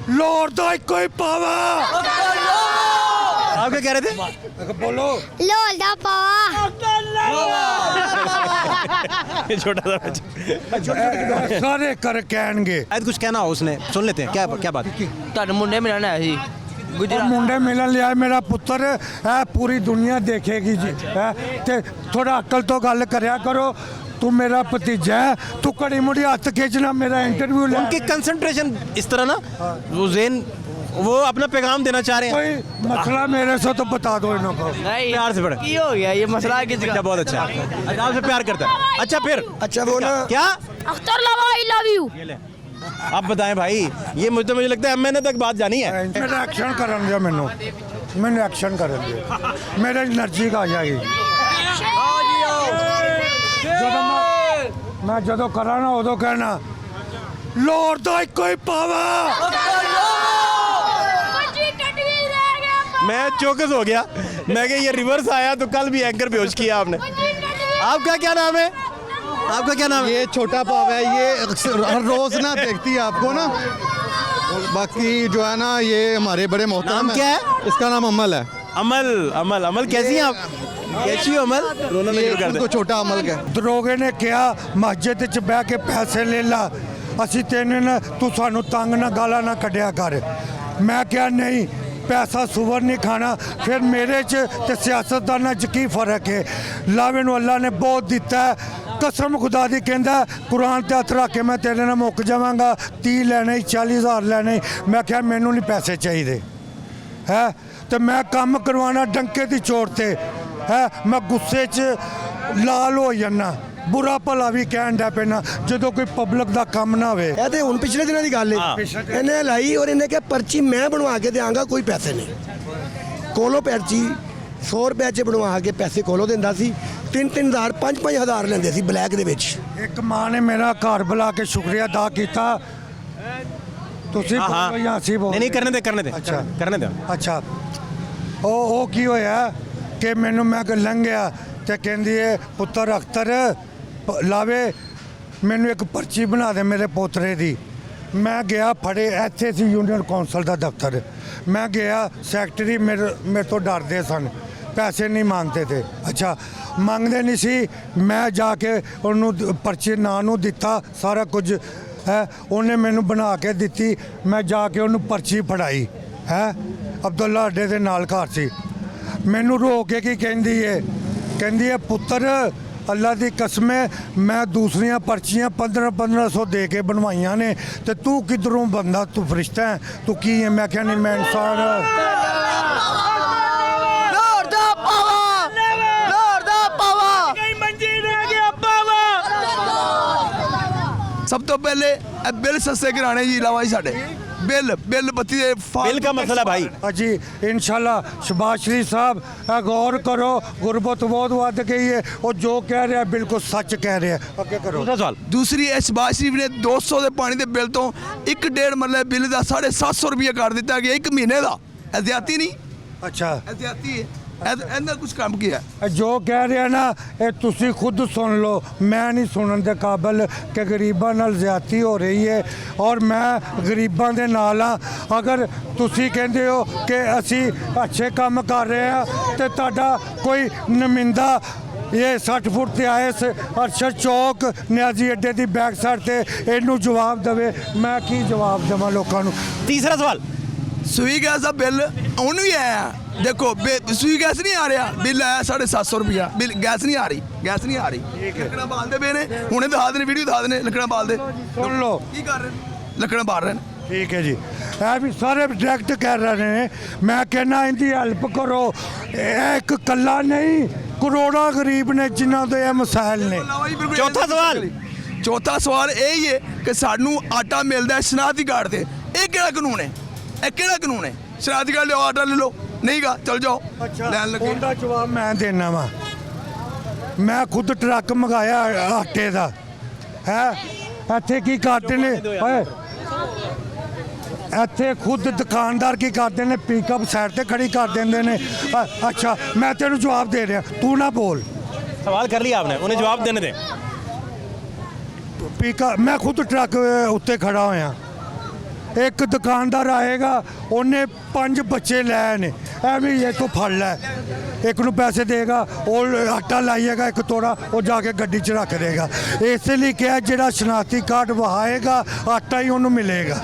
लाहौर दा इक्को ही पावा। आप क्या कह रहे थे? बोलो लाहौर दा पावा। छोटा सा बच्चा। सारे कर कहणगे। शायद कुछ कहना हो उसने, सुन लेते हैं क्या क्या बात। ਤੁਹਾਡੇ ਮੁੰਡੇ ਮਿਲਣ ਆਇਆ ਸੀ और मुंडे मिलन लिया मेरा पुत्र है, पूरी दुनिया देखेगी जी है, ते थोड़ा अकल तो गल करया करो। तू मेरा भतीजा है, तू कड़ी मुड़ी हथ खींचना मेरा इंटरव्यू ले। उनकी कंसंट्रेशन इस तरह ना, वो जेन वो अपना पैगाम देना चाह रहे हैं। कोई मसला मेरे से तो बता दो इन्हों को। नहीं प्यार से पढ़े। की हो गया ये मसला किस अच्छा, बहुत अच्छा, आपसे प्यार करता है। अच्छा फिर अच्छा वो ना क्या अख्तर लवा आई लव यू। आप बताएं भाई, ये मुझे लगता है मैंने तक बात जानी है। मेरा एक्शन करन दिया मैनू, मैंने एक्शन करन दिया, मेरे एनर्जी का आ जाएगी। मैं जो करा ना उदो कहना लाहौर दा इक्को ही पावा। मैं चौकस हो गया, मैं कि ये रिवर्स आया तो कल भी एंकर बेहोश किया आपने। आपका क्या नाम है? आपका क्या नाम है? ये छोटा पाव है, ये हर रोज ना देखती है आपको ना। बाकी जो है ना ये हमारे बड़े मोहतरम नाम क्या है? इसका नाम अमल है। अमल, अमल, अमल कैसी हैं आप? कैसी हो अमल? रोना नहीं कर उनको छोटा अमल का दरोगे ने कहा मस्जिद च बह के पैसे ले ला, असी तेने ना तू सानू तंग ना गाला ना कढ़िया कर। मैं क्या नहीं, पैसा सुवर नहीं खाना। फिर मेरे च ते सियासतदाना च की फर्क है? लावे नू अल्लाह ने बहुत दिता है, कसम खुदा दी कहंदा कुरान ते हथ रख के मैं तेरे नाल मुक जावांगा, 30 लैने 40,000 लैने। मैं क्या मैनू नहीं पैसे चाहिए है, तो मैं काम करवाना डंके दी चोट ते है। मैं गुस्से च लाल हो जाना, बुरा भला भी कहन डै पैना जो कोई पब्लिक का काम ना होवे। ਇਹ ਤੇ ਹੁਣ ਪਿਛਲੇ ਦਿਨਾਂ ਦੀ ਗੱਲ ਹੈ। ਇਹਨੇ ਲਾਈ ਔਰ ਇਹਨੇ ਕਿਹਾ ਪਰਚੀ ਮੈਂ ਬਣਵਾ ਕੇ ਦੇਵਾਂਗਾ, ਕੋਈ ਪੈਸੇ ਨਹੀਂ। ਕੋਲੋਂ ਪਰਚੀ 100 ਰੁਪਏ 'ਚ ਬਣਵਾ ਕੇ ਪੈਸੇ ਕੋਲੋਂ ਦਿੰਦਾ ਸੀ, 3-3,000 5-5,000 ਲੈਂਦੇ ਸੀ ਬਲੈਕ ਦੇ ਵਿੱਚ। एक माँ ने मेरा घर बुला के शुक्रिया अदा किया। तुसी हाँ, हाँ। बोलो या असी बोलो? नहीं करने दे, करने दे, अच्छा। करने दे। अच्छा ਉਹ ਕੀ ਹੋਇਆ ਕਿ ਮੈਨੂੰ ਮੈਂ ਲੰਘਿਆ ਤੇ ਕਹਿੰਦੀ ਹੈ ਪੁੱਤਰ ਅਖਤਰ ਲਾਵੇ ਮੈਨੂੰ ਇੱਕ ਪਰਚੀ ਬਣਾ ਦੇ ਮੇਰੇ ਪੋਤਰੇ ਦੀ। ਮੈਂ ਗਿਆ ਫੜੇ, ਇੱਥੇ ਸੀ ਯੂਨੀਅਨ ਕੌਂਸਲ ਦਾ ਦਫ਼ਤਰ। ਮੈਂ ਗਿਆ, ਸੈਕਟਰੀ ਮੇਰੇ ਤੋਂ ਡਰਦੇ ਸਨ, ਪੈਸੇ ਨਹੀਂ ਮੰਗਦੇ थे। अच्छा ਮੰਗਦੇ ਨਹੀਂ ਸੀ, ਮੈਂ ਜਾ ਕੇ ਉਹਨੂੰ ਪਰਚੀ ਨਾਂ ਨੂੰ ਦਿੱਤਾ, ਸਾਰਾ ਕੁਝ ਹੈ ਉਹਨੇ ਮੈਨੂੰ ਬਣਾ ਕੇ ਦਿੱਤੀ। ਮੈਂ ਜਾ ਕੇ ਉਹਨੂੰ ਪਰਚੀ ਫੜਾਈ ਹੈ। ਅਬਦੁੱਲਾ ਅੱਡੇ ਦੇ ਨਾਲ ਘਰ ਸੀ। ਮੈਨੂੰ ਰੋ ਕੇ ਕੀ ਕਹਿੰਦੀ ਹੈ ਪੁੱਤਰ ਅੱਲਾ ਦੀ ਕਸਮ ਹੈ ਮੈਂ ਦੂਸਰੀਆਂ ਪਰਚੀਆਂ 1500 ਦੇ ਕੇ ਬਣਵਾਈਆਂ ਨੇ ਤੇ ਤੂੰ ਕਿਧਰੋਂ ਬੰਦਾ, ਤੂੰ ਫਰਿਸ਼ਤਾ ਹੈ, ਤੂੰ ਕੀ ਹੈ? ਮੈਂ ਕਿਹਾ ਨਹੀਂ ਮੈਂ ਇਨਸਾਨ ਹਾਂ। ਲਾਹੌਰ ਦਾ ਪਾਵਾ, ਲਾਹੌਰ ਦਾ ਪਾਵਾ ਕਈ ਮੰਜੀ ਰਹਿ ਗਿਆ ਪਾਵਾ। ਸਭ ਤੋਂ ਪਹਿਲੇ ਇਹ ਬਿੱਲ ਸਸਤੇ ਕਰਾਣੇ ਜੀ ਇਲਾਵਾ ਸਾਡੇ ਬਿੱਲ ਬੱਤੀ ਦੇ बिल का मसला भाई। जी इंशाल्लाह शहबाज शरीफ साहब गौर करो, गुरबत बहुत वध गई है और जो कह रहे हैं बिल्कुल सच कह रहे हैं। आगे करो। दूसरा सवाल, ਦੂਸਰੀ ਇਹ ਸ਼ਬਾਜ਼ ਸ਼ਰੀਫ ਨੇ 200 ਦੇ ਪਾਣੀ ਦੇ ਬਿੱਲ ਤੋਂ 1.5 ਮਰਲੇ ਬਿੱਲ ਦਾ 750 ਰੁਪਏ ਕਰ ਦਿੱਤਾ ਗਿਆ 1 ਮਹੀਨੇ ਦਾ। ਇਹ ਜ਼ਿਆਦਤੀ ਨਹੀਂ, अच्छा ਇਹ ਜ਼ਿਆਦਤੀ ਹੈ। ਇਹਦਾ ਕੁਝ ਕੰਮ ਕੀ ਹੈ? जो कह रहे हैं ना ये तुसी खुद सुन लो, मैं नहीं सुनने के काबिल कि गरीबां नाल ज़्यादती हो रही है और मैं गरीबां दे नाल हाँ। अगर तुसी कहते हो कि असी अच्छे काम कर रहे हैं तो तुहाडा कोई नमिंदा ये 60 फुट ते आए अरशद चौक न्याजी अड्डे की बैक साइड से इनू जवाब देवे, मैं की जवाब देवां लोकां नू? तीसरा सवाल, ਸੂਈ ਗੈਸ ਦਾ ਬਿੱਲ ਉਹਨੂੰ ਵੀ ਆਇਆ। ਦੇਖੋ ਸੂਈ ਗੈਸ ਨਹੀਂ ਆ ਰਿਹਾ, ਬਿੱਲ ਆਇਆ 750 ਰੁਪਇਆ। ਬਿੱਲ ਗੈਸ ਨਹੀਂ ਆ ਰਹੀ, ਗੈਸ ਨਹੀਂ ਆ ਰਹੀ। ਲੱਕੜਾਂ ਬਾਲਦੇ ਪਏ ਨੇ, ਹੁਣੇ ਦਿਖਾ ਦੇਣੇ, ਵੀਡੀਓ ਦਿਖਾ ਦੇਣੇ ਲੱਕੜਾਂ ਬਾਲਦੇ। सुन लो ਕੀ ਕਰ ਰਹੇ ਨੇ? ਲੱਕੜਾਂ ਬਾਲ ਰਹੇ ਨੇ। ठीक है जी, ਇਹ ਵੀ ਸਾਰੇ ਡਾਇਰੈਕਟ ਕਹਿ ਰਹੇ ਨੇ। ਮੈਂ ਕਹਿੰਦਾ ਇਹਦੀ ਹੈਲਪ ਕਰੋ, ਇਹ ਇੱਕ ਕੱਲਾ ਨਹੀਂ, ਕਰੋੜਾਂ ਗਰੀਬ ਨੇ ਜਿਨ੍ਹਾਂ ਦੇ ਇਹ ਮਸਾਇਲ ਨੇ। चौथा सवाल, ਚੌਥਾ ਸਵਾਲ ਇਹ ਹੀ ਹੈ ਕਿ ਸਾਨੂੰ ਆਟਾ ਮਿਲਦਾ ਹੈ ਸ਼ਨਾਖਤੀ ਕਾਰਡ ਤੇ। ਇਹ ਕਿਹੜਾ ਕਾਨੂੰਨ ਹੈ? ਇਹ ਕਿਹੜਾ ਕਾਨੂੰਨ ਹੈ? ਸ਼ਨਾਖਤੀ ਕਾਰਡ ਲਿਓ, ਆਟਾ ਲੈ ਲਓ, ਨਹੀਂਗਾ ਚਲ ਜਾਓ ਲੈਣ ਲੱਗੇ। ਉਹਦਾ ਜਵਾਬ ਮੈਂ ਦੇਣਾ ਵਾ। ਮੈਂ ਖੁਦ ਟਰੱਕ ਮੰਗਾਇਆ ਆਟੇ ਦਾ ਹੈ। ਇੱਥੇ ਕੀ ਕਰਦੇ ਨੇ ਓਏ, ਇੱਥੇ ਖੁਦ ਦੁਕਾਨਦਾਰ ਕੀ ਕਰਦੇ ਨੇ, ਪਿਕਅਪ ਸਾਈਡ ਤੇ ਖੜੀ ਕਰ ਦਿੰਦੇ ਨੇ। ਅੱਛਾ ਮੈਂ ਤੈਨੂੰ ਜਵਾਬ ਦੇ ਰਿਹਾ, ਤੂੰ ਨਾ ਬੋਲ। सवाल कर लिया आपने, उन्हें जवाब देने दें। मैं खुद ट्रक उत्ते खड़ा होया ਇੱਕ ਦੁਕਾਨਦਾਰ ਆਏਗਾ ਉਹਨੇ 5 ਬੱਚੇ ਲੈ ਨੇ ਐਵੇਂ ਹੀ ਇੱਥੋਂ ਫੜ ਲੈ ਇੱਕ ਨੂੰ ਪੈਸੇ ਦੇਗਾ ਉਹ ਆਟਾ ਲਾਈਏਗਾ ਇੱਕ ਤੋੜਾ ਉਹ ਜਾ ਕੇ ਗੱਡੀ 'ਚ ਰੱਖ ਦੇਗਾ। ਇਸੇ ਲਈ ਕਿਹਾ ਜਿਹੜਾ ਸ਼ਨਾਖਤੀ ਕਾਰਡ ਵਹਾਏਗਾ ਆਟਾ ਹੀ ਉਹਨੂੰ ਮਿਲੇਗਾ।